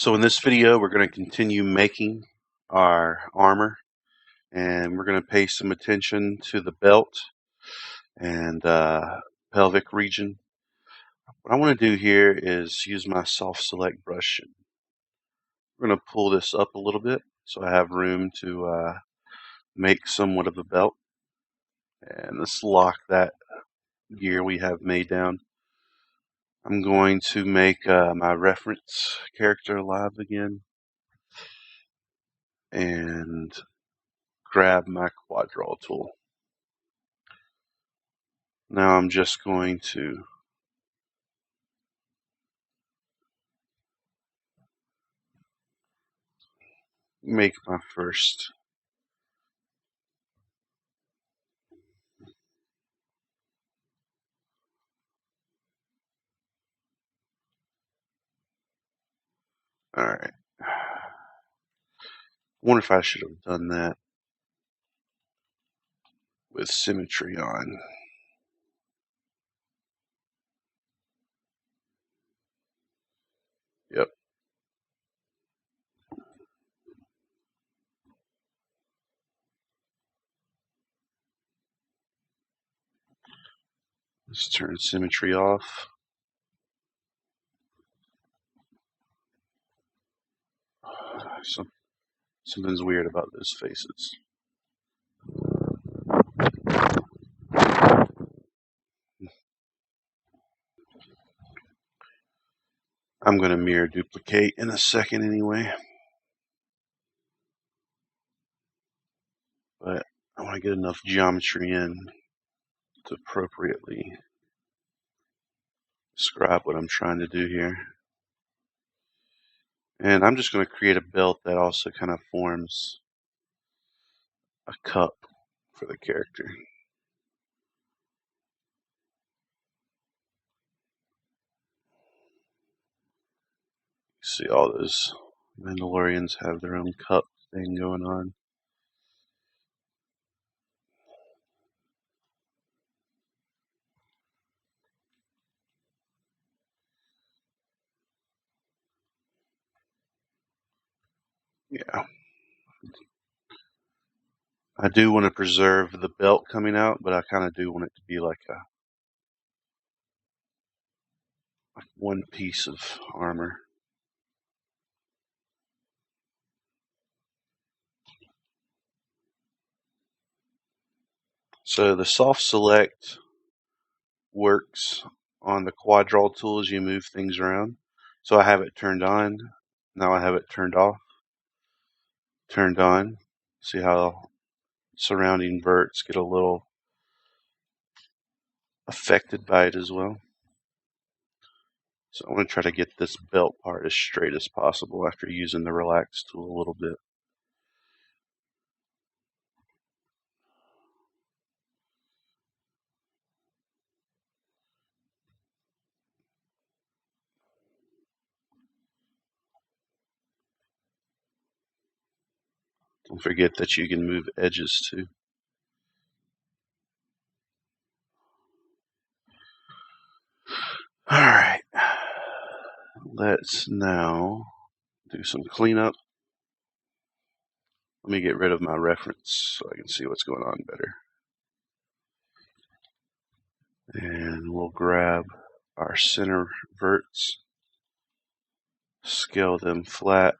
So in this video, we're going to continue making our armor, and we're going to pay some attention to the belt and pelvic region. What I want to do here is use my soft select brush. We're going to pull this up a little bit so I have room to make somewhat of a belt. And let's lock that gear we have made down. I'm going to make my reference character alive again and grab my quad draw tool. Now I'm just going to make my first alright. I wonder if I should have done that with symmetry on. Yep. Let's turn symmetry off. Something's weird about those faces. I'm going to mirror duplicate in a second anyway. But I want to get enough geometry in to appropriately describe what I'm trying to do here. And I'm just going to create a belt that also kind of forms a cup for the character. See, all those Mandalorians have their own cup thing going on. Yeah. I do want to preserve the belt coming out, but I kind of do want it to be like one piece of armor. So the soft select works on the quad draw tool as you move things around. So I have it turned on. Now I have it turned off. Turned on. See how surrounding verts get a little affected by it as well. So I want to try to get this belt part as straight as possible after using the relax tool a little bit. Don't forget that you can move edges too. Alright, let's now do some cleanup. Let me get rid of my reference so I can see what's going on better. And we'll grab our center verts, scale them flat.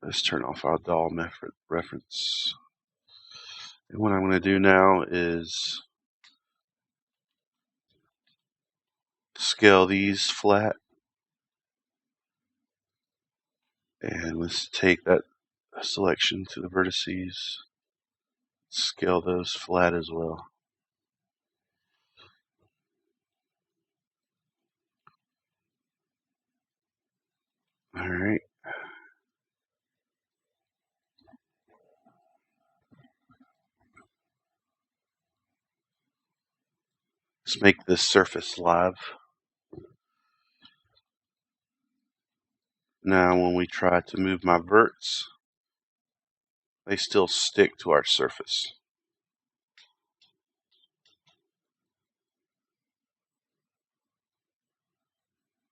Let's turn off our doll reference. And what I'm going to do now is scale these flat. And let's take that selection to the vertices, scale those flat as well. Alright. Let's make this surface live. Now when we try to move my verts, they still stick to our surface.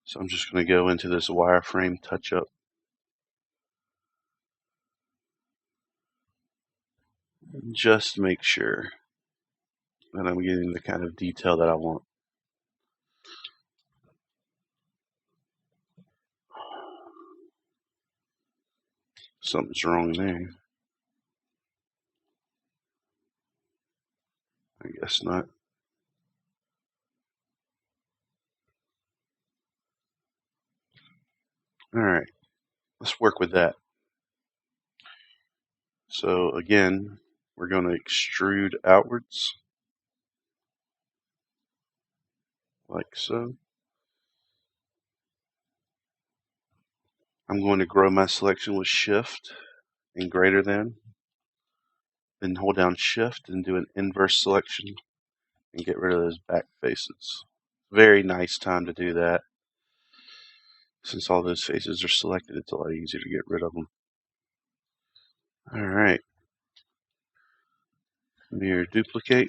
So I'm just going to go into this wireframe touch-up. Just make sure that I'm getting the kind of detail that I want. Something's wrong there. I guess not. Alright, let's work with that. So again, we're going to extrude outwards, like so. I'm going to grow my selection with Shift and greater than. Then hold down Shift and do an inverse selection and get rid of those back faces. Very nice time to do that. Since all those faces are selected, it's a lot easier to get rid of them. Alright. Mirror duplicate.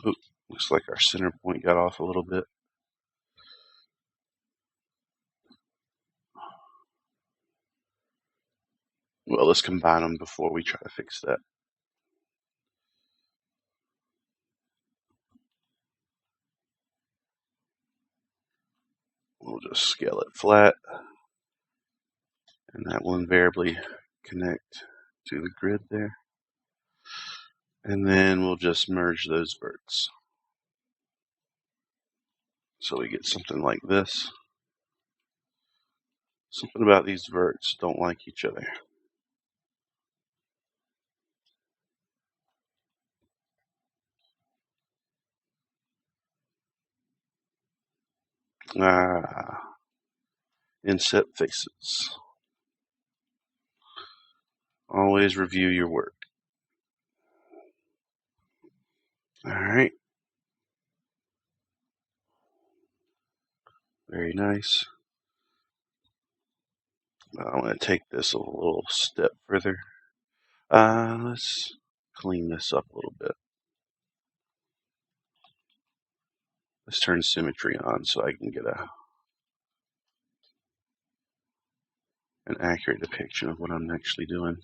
Oop, looks like our center point got off a little bit. Well, let's combine them before we try to fix that. We'll just scale it flat, and that will invariably connect to the grid there. And then we'll just merge those verts. So we get something like this. Something about these verts don't like each other. Inset faces. Always review your work. Alright. Very nice. I'm going to take this a little step further. Let's clean this up a little bit. Let's turn symmetry on so I can get an accurate depiction of what I'm actually doing.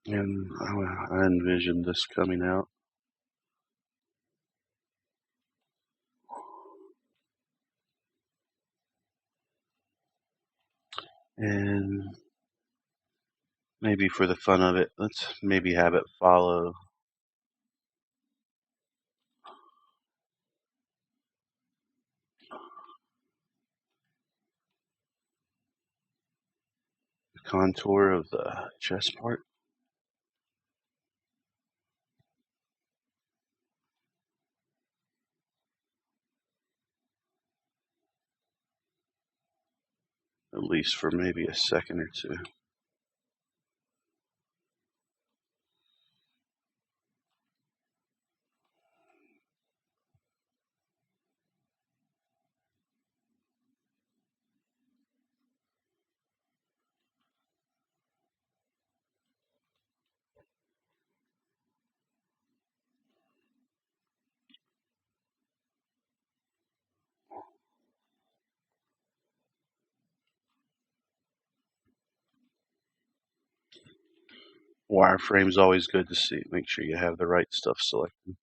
And I envision this coming out. And maybe for the fun of it, let's maybe have it follow the contour of the chest part. At least for maybe a second or two. Wireframe's always good to see. Make sure you have the right stuff selected.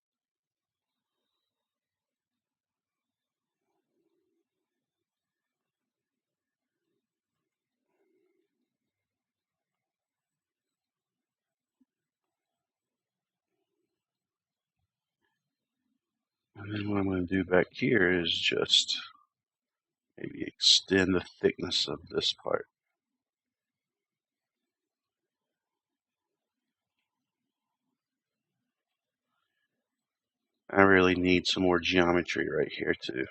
And then what I'm going to do back here is just maybe extend the thickness of this part. I really need some more geometry right here too.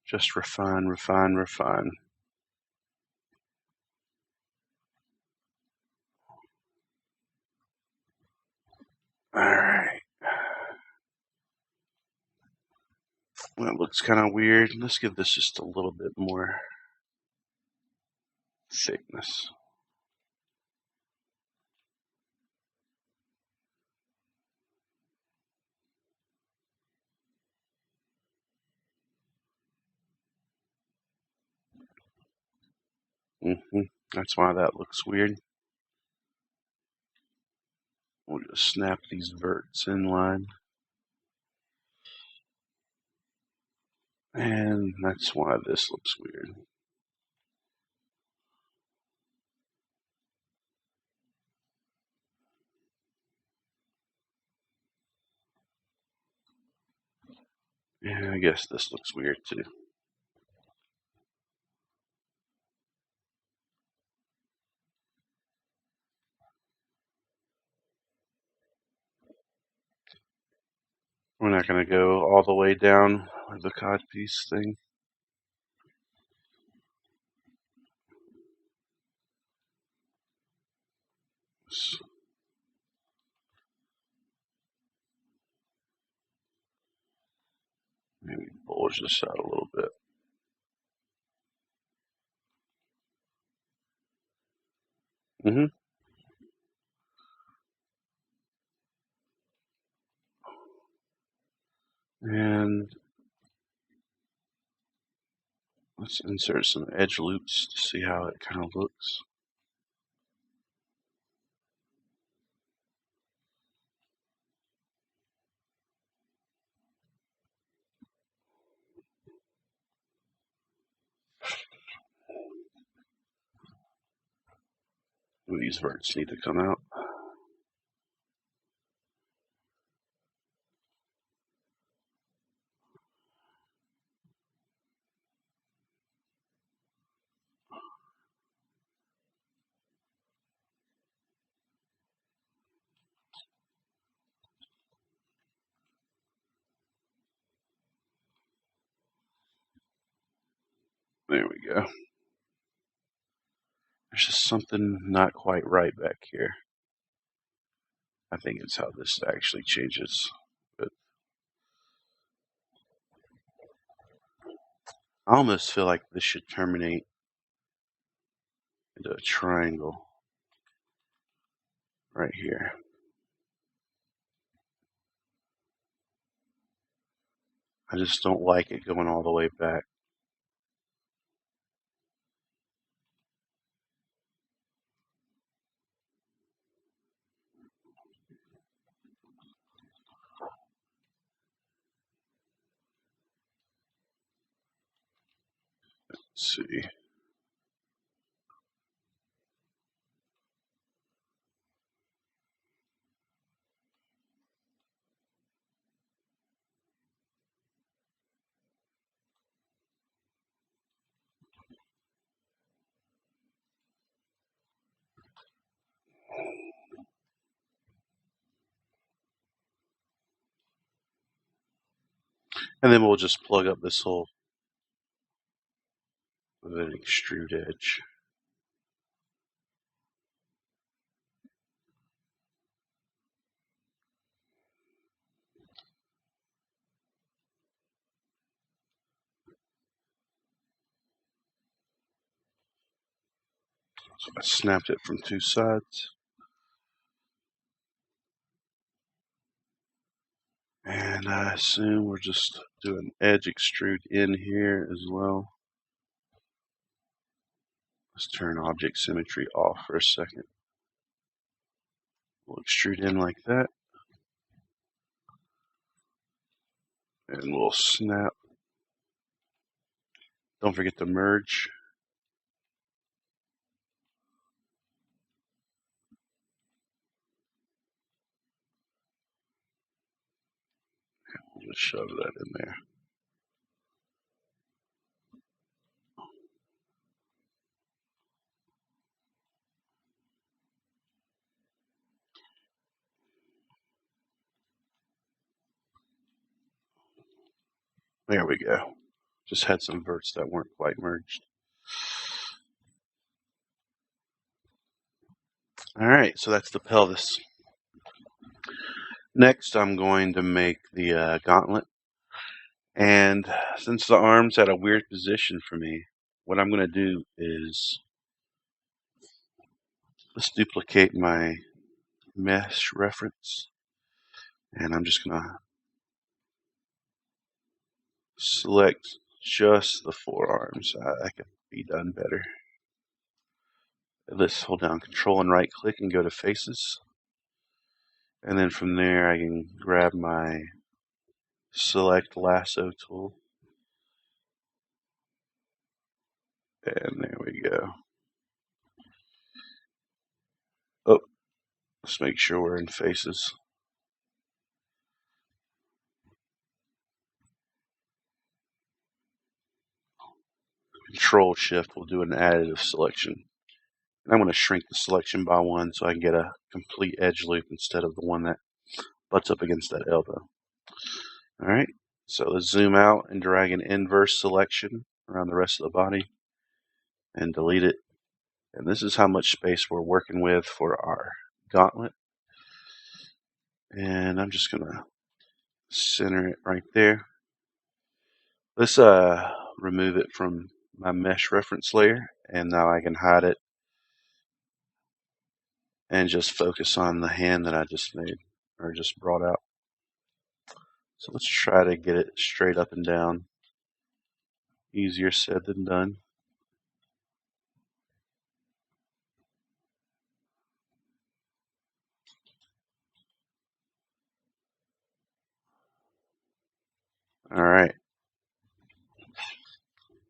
Just refine, refine, refine. All right. That looks kind of weird. Let's give this just a little bit more thickness. That's why that looks weird. We'll just snap these verts in line. And that's why this looks weird. Yeah, I guess this looks weird too. We're not going to go all the way down with the codpiece thing. Maybe bulge this out a little bit. And let's insert some edge loops to see how it kind of looks. These verts need to come out. There we go. There's just something not quite right back here. I think it's how this actually changes. But I almost feel like this should terminate into a triangle right here. I just don't like it going all the way back. Let's see. And then we'll just plug up this hole with an extrude edge. So I snapped it from two sides. And I assume we're just doing edge extrude in here as well. Let's turn object symmetry off for a second. We'll extrude in like that. And we'll snap. Don't forget to merge. We'll just shove that in there. There we go. Just had some verts that weren't quite merged. Alright, so that's the pelvis. Next, I'm going to make the gauntlet. And since the arm's at a weird position for me, what I'm going to do is let's duplicate my mesh reference. And I'm just going to select just the forearms. I could be done better. Let's hold down Control and right click and go to faces. And then from there I can grab my select lasso tool. And there we go. Oh, let's make sure we're in faces. Control Shift will do an additive selection. And I'm going to shrink the selection by 1 so I can get a complete edge loop instead of the one that butts up against that elbow. Alright, so let's zoom out and drag an inverse selection around the rest of the body and delete it. And this is how much space we're working with for our gauntlet. And I'm just going to center it right there. Let's remove it from my mesh reference layer, and now I can hide it and just focus on the hand that I just made or just brought out. So let's try to get it straight up and down. Easier said than done. Alright.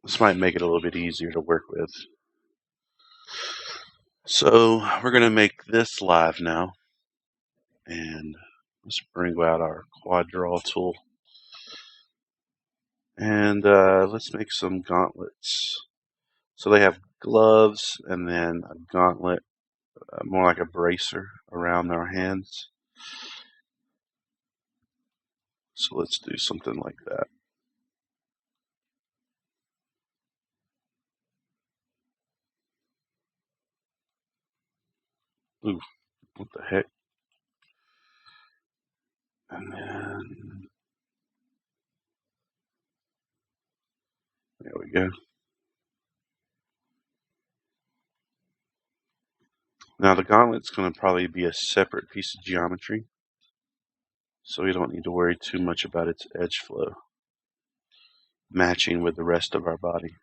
This might make it a little bit easier to work with. So we're going to make this live now. And let's bring out our quad draw tool. And let's make some gauntlets. So they have gloves and then a gauntlet, more like a bracer around their hands. So let's do something like that. Ooh, what the heck? And then there we go. Now the gauntlet's going to probably be a separate piece of geometry, so we don't need to worry too much about its edge flow matching with the rest of our body.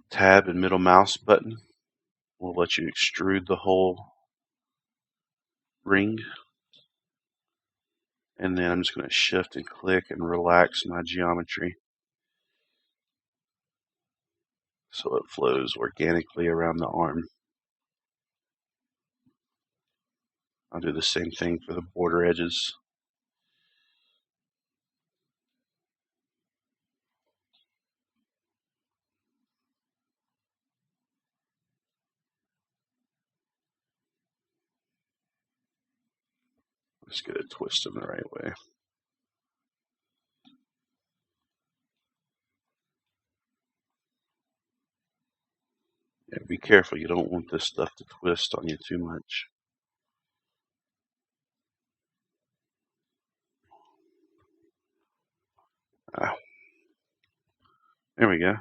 Tab and middle mouse button will let you extrude the whole ring. And then I'm just going to shift and click and relax my geometry so it flows organically around the arm. I'll do the same thing for the border edges. Let's get it twisted the right way. Yeah, be careful, you don't want this stuff to twist on you too much. There we go.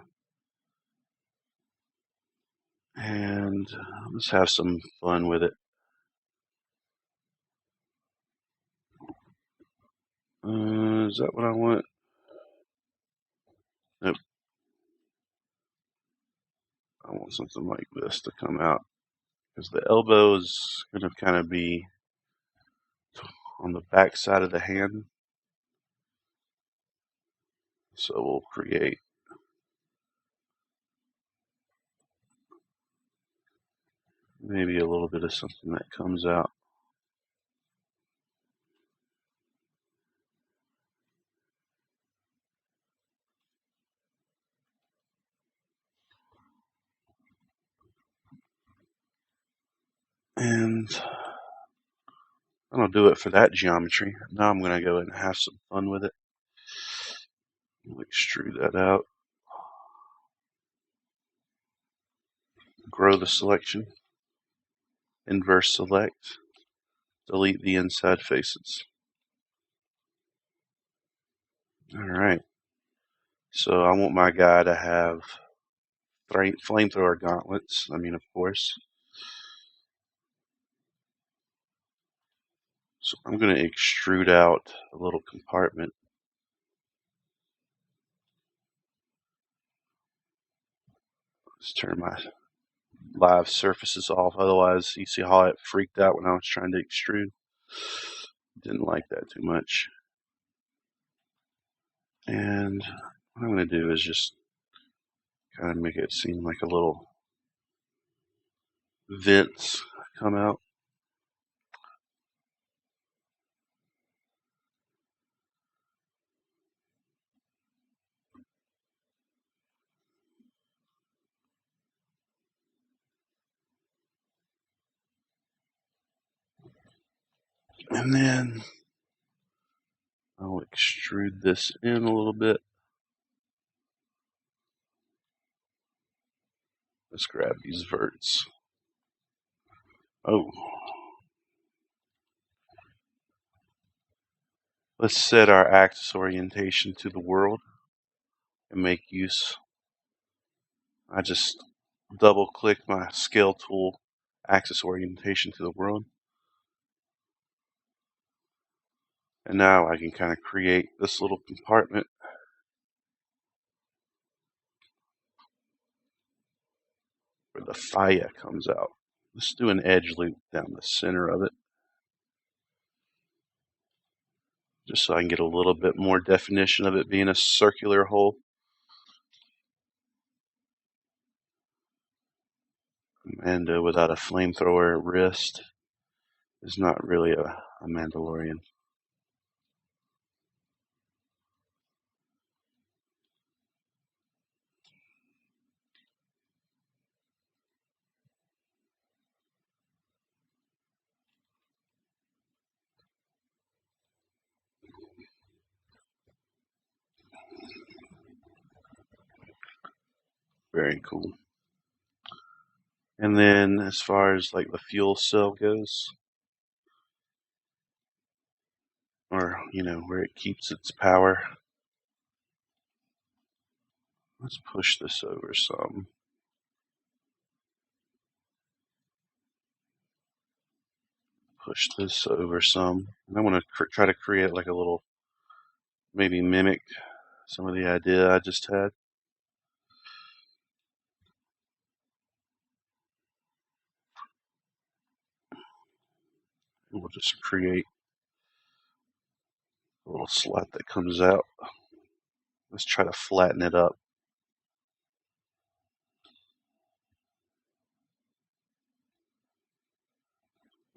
And let's have some fun with it. Is that what I want? Nope. I want something like this to come out, because the elbow is going to kind of be on the back side of the hand. So we'll create maybe a little bit of something that comes out. And that'll do it for that geometry. Now I'm going to go ahead and have some fun with it. We'll extrude that out. Grow the selection. Inverse select. Delete the inside faces. Alright. So I want my guy to have flamethrower gauntlets. Of course. So I'm going to extrude out a little compartment. Let's turn my live surfaces off. Otherwise, you see how it freaked out when I was trying to extrude. Didn't like that too much. And what I'm going to do is just kind of make it seem like a little vents come out. And then I'll extrude this in a little bit. Let's grab these verts. Oh. Let's set our axis orientation to the world and make use. I just double click my scale tool, axis orientation to the world. And now I can kind of create this little compartment. Where the fire comes out. Let's do an edge loop down the center of it. Just so I can get a little bit more definition of it being a circular hole. Mando without a flamethrower wrist is not really a Mandalorian. Very cool. And then as far as like the fuel cell goes, or where it keeps its power, let's push this over some. Push this over some. And I want to try to create like a little, maybe mimic some of the idea I just had. We'll just create a little slot that comes out. Let's try to flatten it up.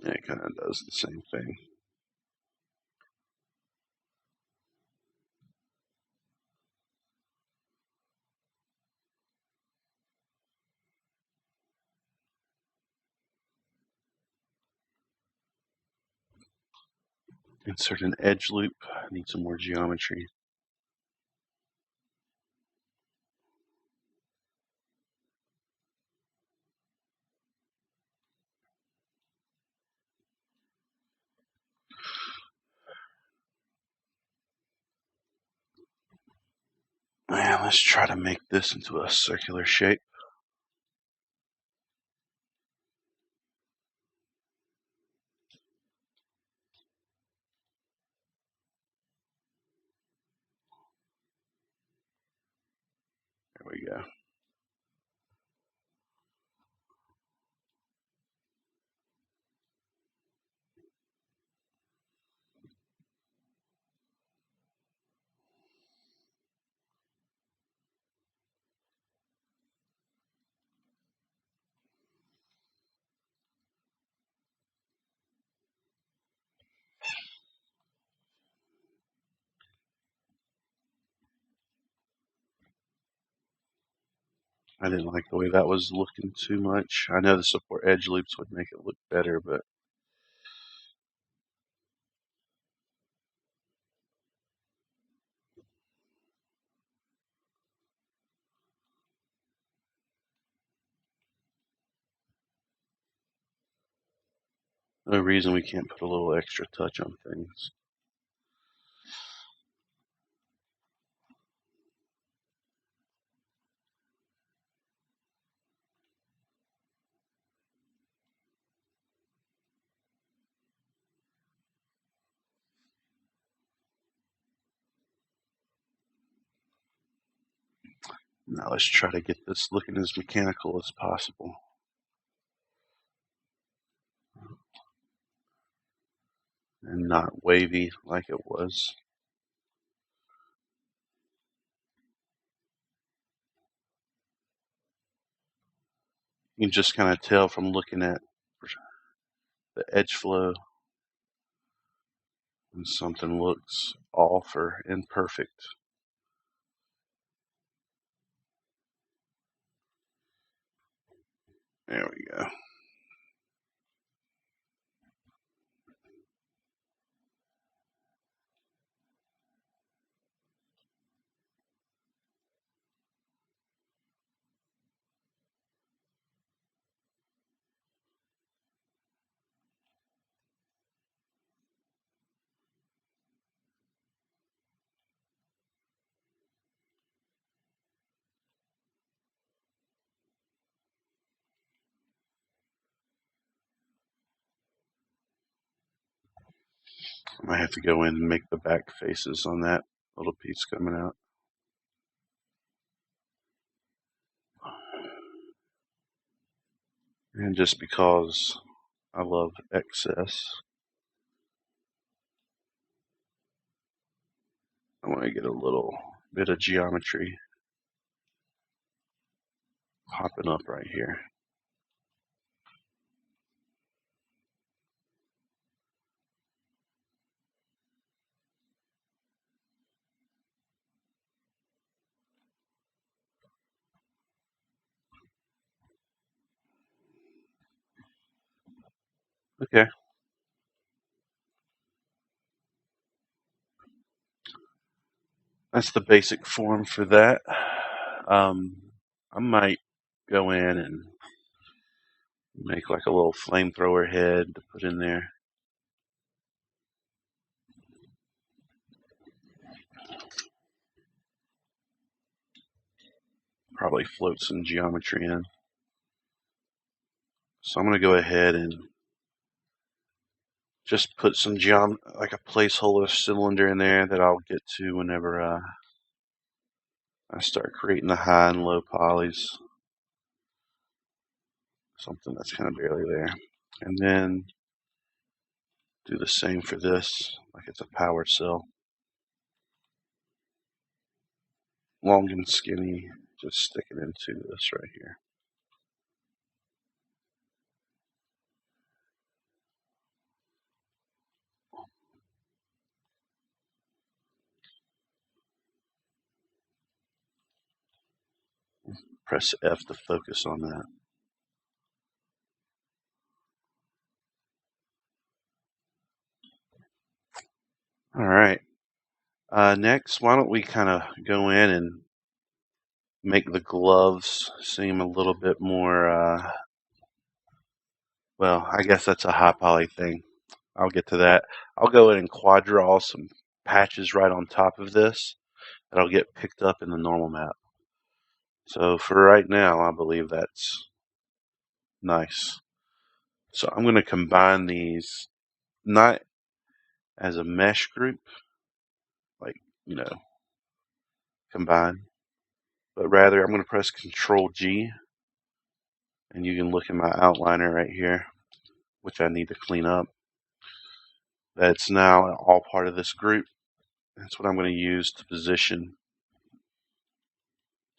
Yeah, it kind of does the same thing. Insert an edge loop. I need some more geometry. And let's try to make this into a circular shape. There we go. I didn't like the way that was looking too much. I know the support edge loops would make it look better, but no reason we can't put a little extra touch on things. Now let's try to get this looking as mechanical as possible and not wavy like it was. You can just kind of tell from looking at the edge flow when something looks off or imperfect. There we go. I might have to go in and make the back faces on that little piece coming out. And just because I love excess, I want to get a little bit of geometry popping up right here. Okay. That's the basic form for that. I might go in and make like a little flamethrower head to put in there. Probably float some geometry in. So I'm going to go ahead and just put some like a placeholder cylinder in there that I'll get to whenever I start creating the high and low polys. Something that's kind of barely there. And then do the same for this, like it's a power cell. Long and skinny, just stick it into this right here. Press F to focus on that. All right. Next, why don't we kind of go in and make the gloves seem a little bit more, well, I guess that's a high poly thing. I'll get to that. I'll go in and quad draw some patches right on top of this that'll get picked up in the normal map. So for right now, I believe that's nice. So I'm going to combine these, not as a mesh group, like, combine, but rather I'm going to press Control G, and you can look at my outliner right here, which I need to clean up. That's now all part of this group. That's what I'm going to use to position.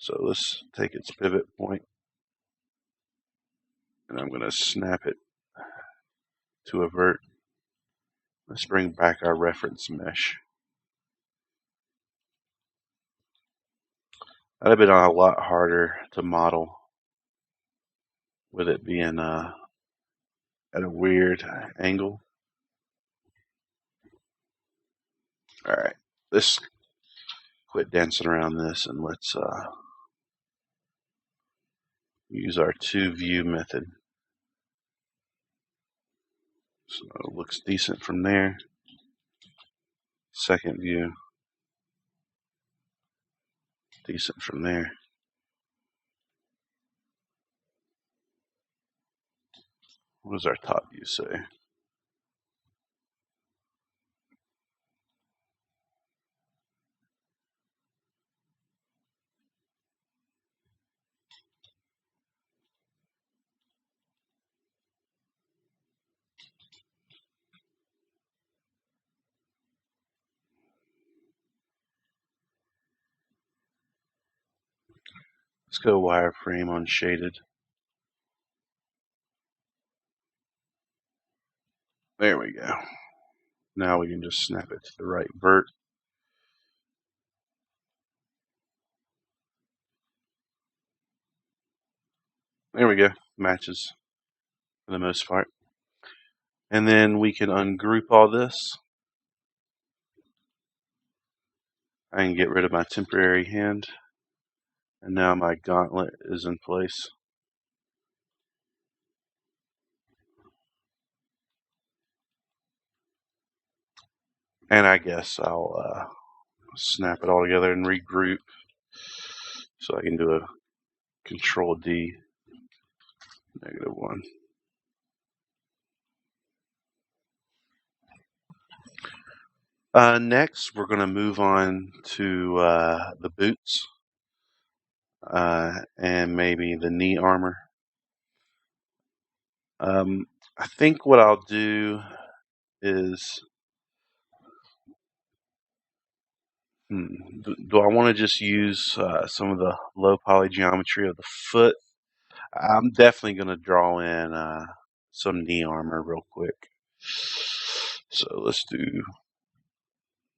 So let's take its pivot point, and I'm going to snap it to a vert. Let's bring back our reference mesh. That'd have been a lot harder to model with it being at a weird angle. All right, let's quit dancing around this and let's use our two view method. So it looks decent from there. Second view, decent from there. What does our top view say? Let's go wireframe on shaded. There we go. Now we can just snap it to the right vert. There we go. Matches for the most part. And then we can ungroup all this. I can get rid of my temporary hand. And now my gauntlet is in place. And I guess I'll snap it all together and regroup. So I can do a Control D, -1. Next, we're going to move on to the boots and maybe the knee armor. I think what I'll do is, do I want to just use some of the low poly geometry of the foot? I'm definitely going to draw in some knee armor real quick. So let's do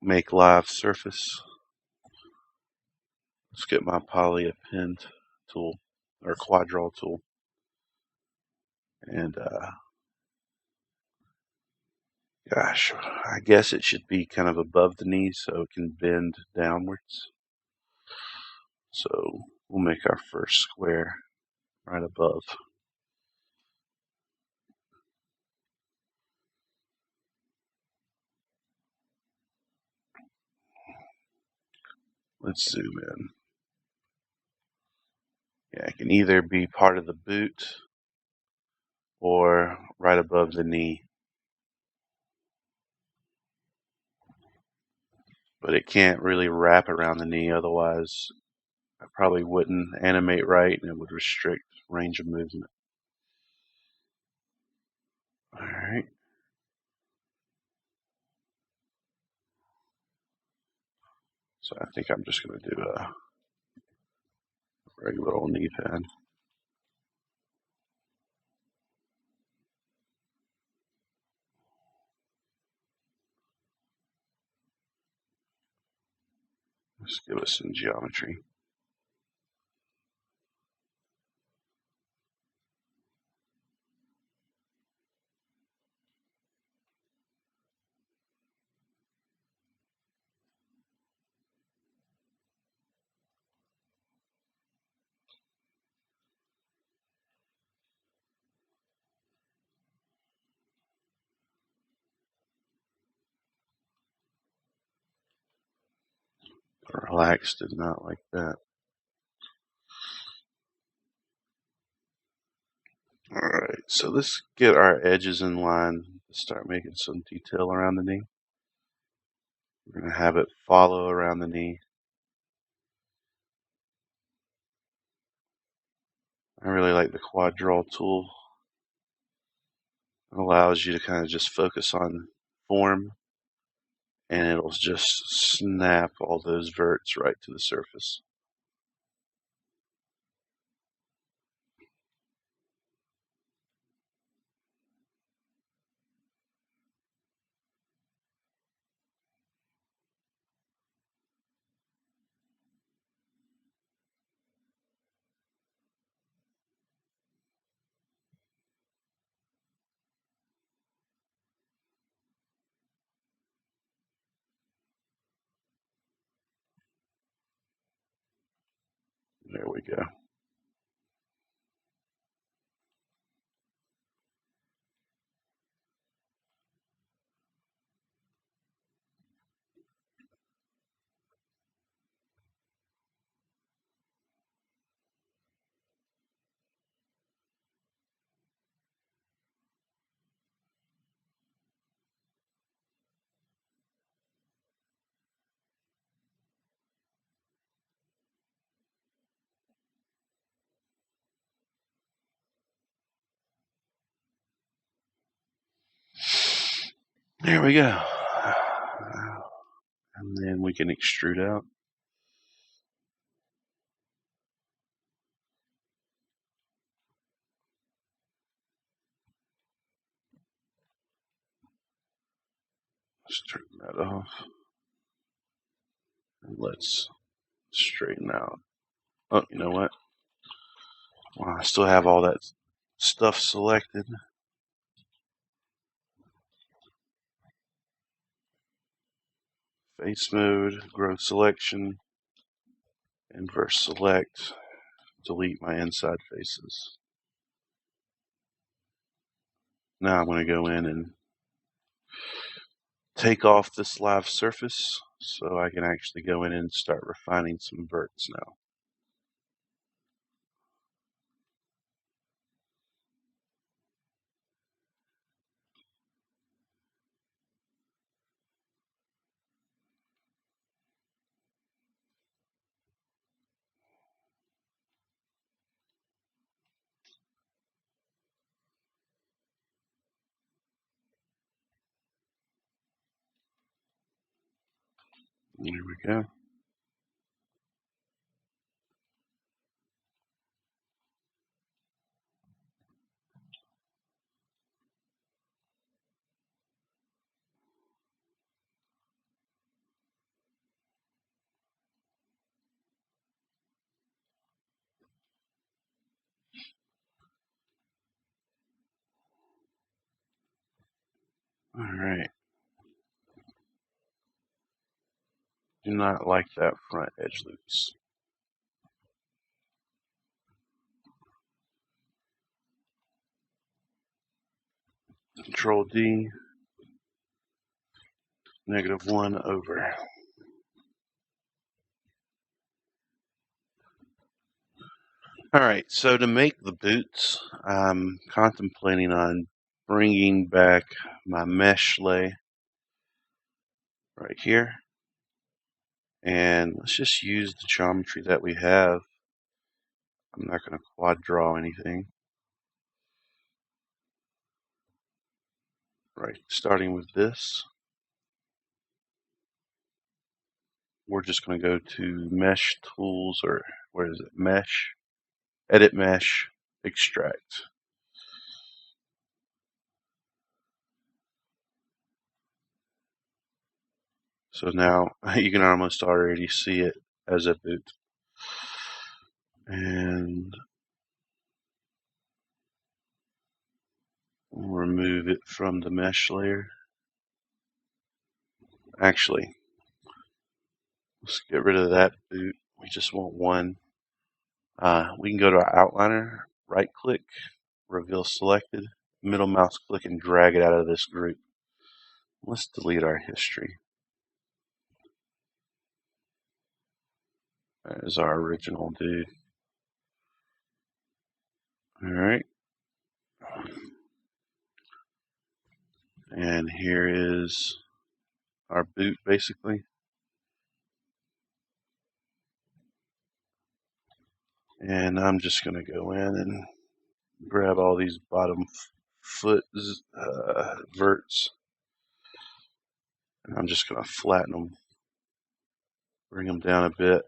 make live surface. Let's get my poly append tool or quad draw tool. And gosh, I guess it should be kind of above the knee so it can bend downwards. So we'll make our first square right above. Let's zoom in. Yeah, it can either be part of the boot or right above the knee. But it can't really wrap around the knee, otherwise I probably wouldn't animate right and it would restrict range of movement. Alright. So I think I'm just going to do a regular old knee pad. Just give us some geometry. Relax did not like that. Alright, so let's get our edges in line to start making some detail around the knee. We're going to have it follow around the knee. I really like the quad draw tool. It allows you to kind of just focus on form and it'll just snap all those verts right to the surface. There we go. There we go. And then we can extrude out. Let's turn that off. And let's straighten out. Oh, you know what? Well, I still have all that stuff selected. Face mode, growth selection, inverse select, delete my inside faces. Now I'm going to go in and take off this live surface so I can actually go in and start refining some verts now. Here we go. All right. Do not like that front edge loose. Control D, -1 over. All right, so to make the boots, I'm contemplating on bringing back my mesh lay right here. And let's just use the geometry that we have. I'm not going to quad draw anything. Right, starting with this, we're just going to go to Mesh Tools, or where is it? Mesh, Edit Mesh, Extract. So now you can almost already see it as a boot. And we'll remove it from the mesh layer. Actually, let's get rid of that boot. We just want one. We can go to our outliner, right click, reveal selected, middle mouse click, and drag it out of this group. Let's delete our history. That is our original dude. All right. And here is our boot, basically. And I'm just going to go in and grab all these bottom foot verts. And I'm just going to flatten them, bring them down a bit.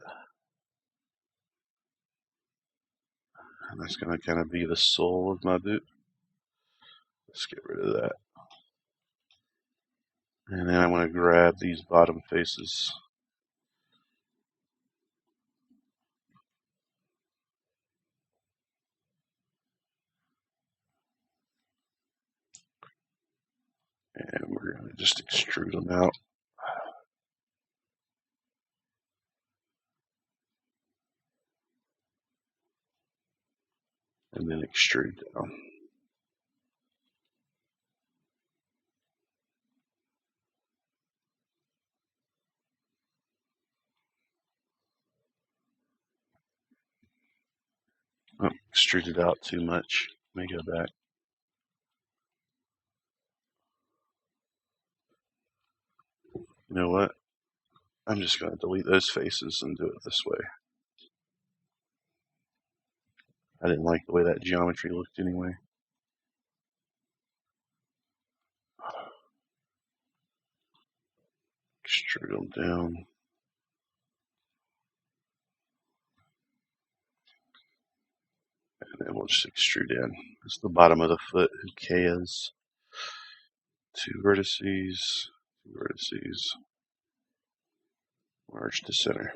And that's going to kind of be the sole of my boot. Let's get rid of that. And then I'm going to grab these bottom faces. And we're going to just extrude them out. and then extrude down. Oh, extruded out too much. Let me go back. You know what? I'm just going to delete those faces and do it this way. I didn't like the way that geometry looked anyway. Extrude them down. And then we'll just extrude in. It's the bottom of the foot. Who cares? Two vertices. Merge to center.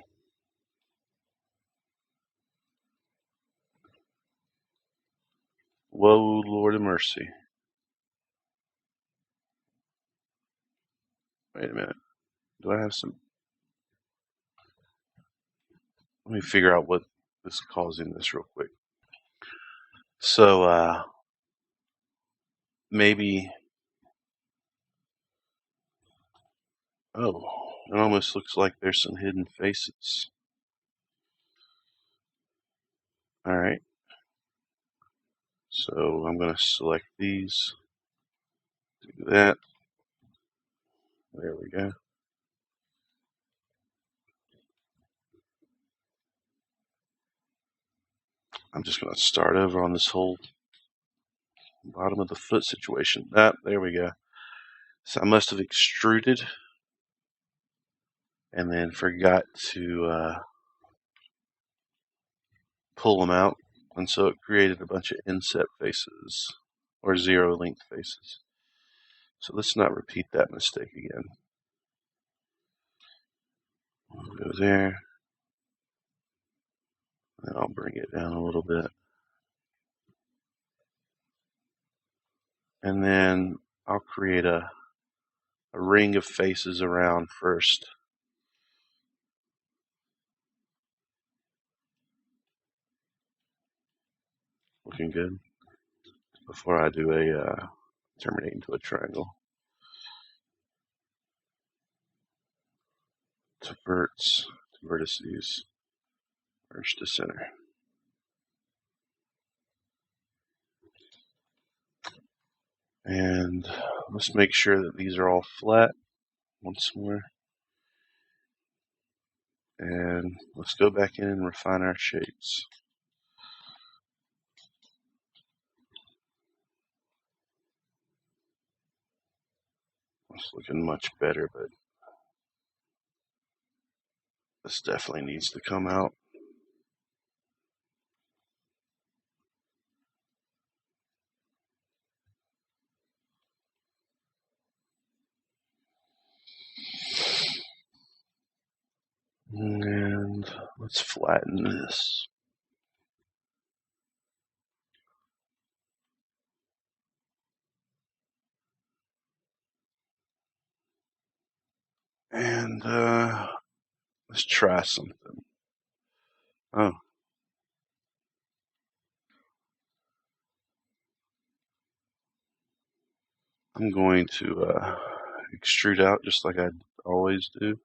Whoa, Lord of mercy. Wait a minute. Do I have some... Let me figure out what is causing this real quick. So, maybe... Oh, it almost looks like there's some hidden faces. Alright. So I'm going to select these. Do that. There we go. I'm just going to start over on this whole bottom of the foot situation. There we go. So I must have extruded and then forgot to pull them out, and so it created a bunch of inset faces or zero length faces. So let's not repeat that mistake again. We'll go there, and I'll bring it down a little bit, and then I'll create a ring of faces around first. Looking good. Before I do a terminate into a triangle. To vertices, merge to center. And let's make sure that these are all flat once more. And let's go back in and refine our shapes. It's looking much better, but this definitely needs to come out. And let's flatten this. And let's try something. Oh. I'm going to extrude out just like I always do.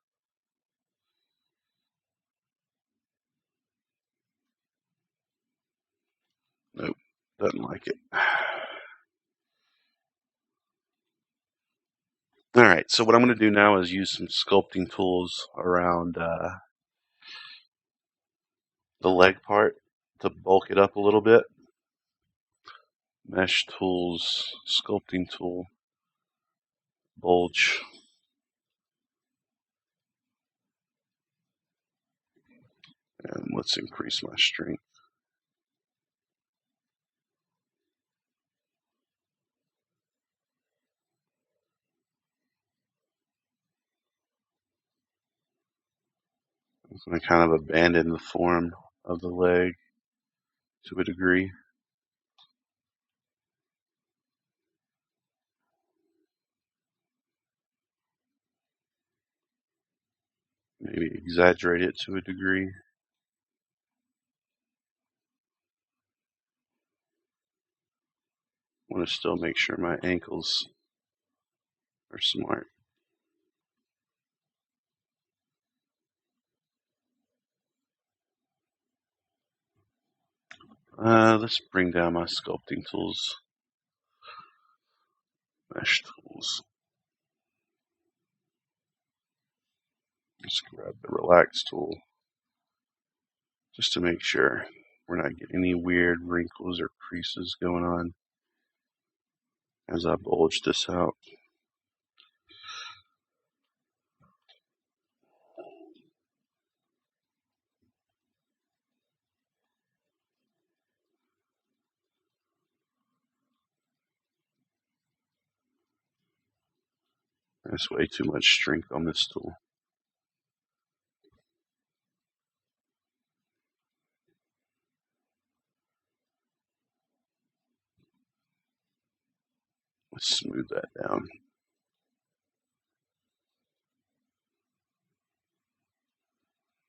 Nope, doesn't like it. Alright, so what I'm going to do now is use some sculpting tools around the leg part to bulk it up a little bit. Mesh tools, sculpting tool, bulge. And let's increase my strength. I'm going to kind of abandon the form of the leg to a degree. Maybe exaggerate it to a degree. want to still make sure my ankles are smart. Let's bring down my sculpting tools, mesh tools. Let's grab the relax tool just to make sure we're not getting any weird wrinkles or creases going on as I bulge this out. That's way too much strength on this tool. Let's smooth that down.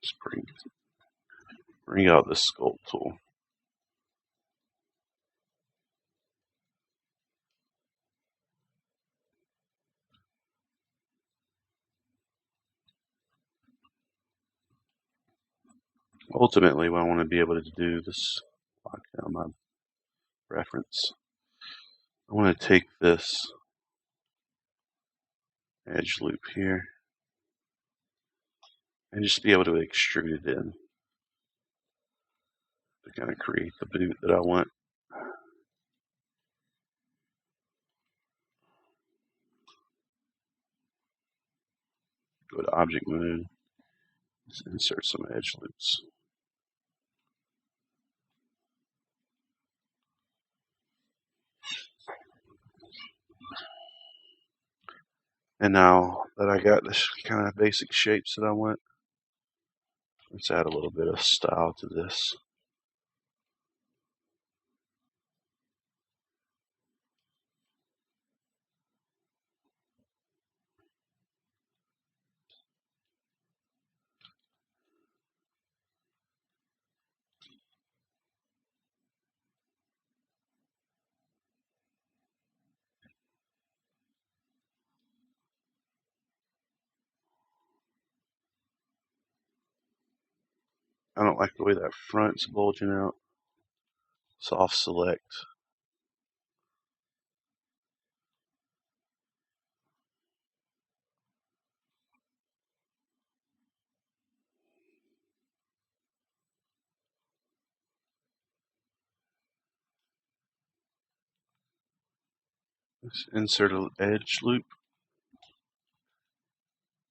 Let's bring out the sculpt tool. Ultimately, what I want to be able to do this, lock down my reference. I want to take this edge loop here and just be able to extrude it in to kind of create the boot that I want. Go to object mode, just insert some edge loops. And now that I got this kind of basic shapes that I want, let's add a little bit of style to this. I don't like the way that front's bulging out. Soft select. Let's insert an edge loop.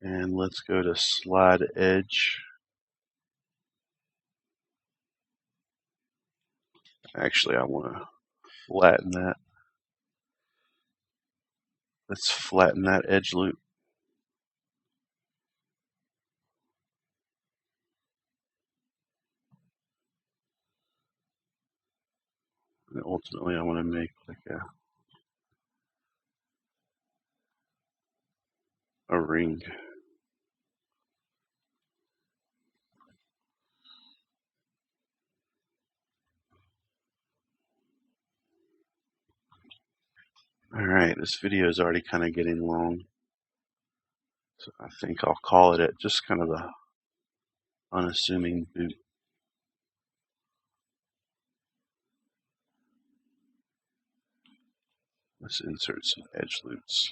And let's go to slide edge. Actually, I want to flatten that. Let's flatten that edge loop. And ultimately, I want to make like a ring. Alright, this video is already kind of getting long. So I think I'll call it at just kind of a unassuming boot. Let's insert some edge loops.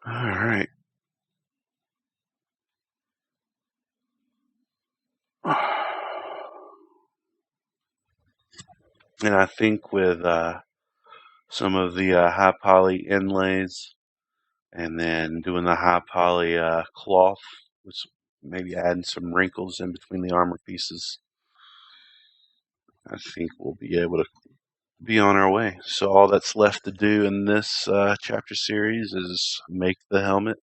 Alright. And I think with some of the high poly inlays and then doing the high poly cloth, which maybe adding some wrinkles in between the armor pieces, I think we'll be able to be on our way. So all that's left to do in this chapter series is make the helmet